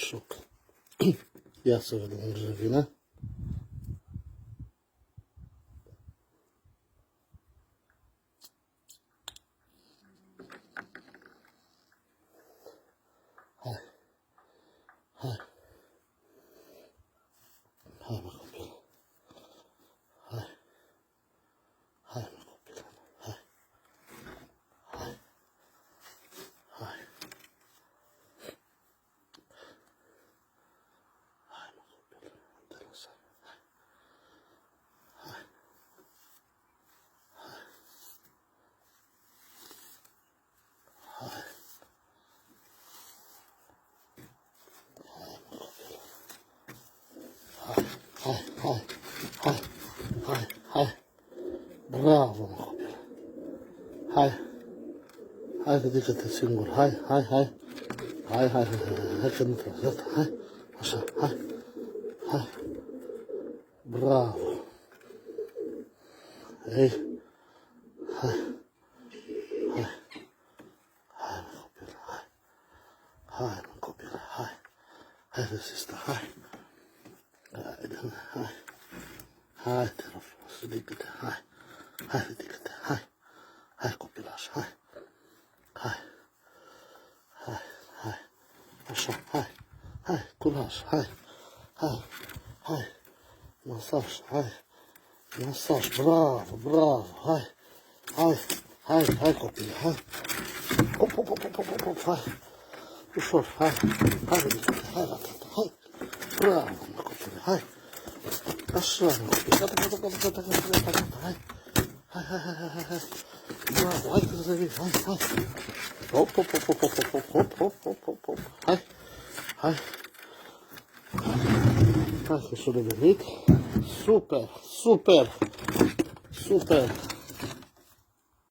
șoc. Ia să vedem unde revine. Hai. Hai. Hai, mă, copil. Hai. Hai, mă, copil. Hai. Hai. Hai. Hai, mă, copil. Nu te lăsa. Hai. Hai. Hai. Hai, hai, hai, hai, hai. Bravo, mă, copil. Hai. Hai, ridică-te singur. Hai, hai, hai. Hai, hai, hai, hai, hai, că nu trebuie. Iată, hai. Așa, hai. Hai. Bravo. Ei. Hai. Hai. Hai, mă, copil, hai. Hai, mă, copil, hai. Hai, rezistă, hai. Haide, hai. Hai, te rog frumos, ridică-te, hai. Hai, ridică-te, hai. Hai, copilaș, hai. Hai. Hai, hai. Așa, hai. Hai, curaj, hai. Hai. Hai. Masaj, hai. Masaj, bravo, bravo, hai. Hai. Hai, hai, copil, hai. Hop, hop, hop, hop, hop, hop, hai. Ușor, hai. Hai, ridică-te, hai la tata, hai. Bravo, mă, copil, hai. Așa, mă, copil, gata, gata, gata, gata, gata, gata, gata, hai. Hai, hai, hai, hai, hai, hai. Bravo, hai, că revii, hai, hai. Hop, hop, hop, hop, hop, hop, hop, hop, hop, hop, hop, hai. Hai. Hai, că s-a revenit. Super, super, super.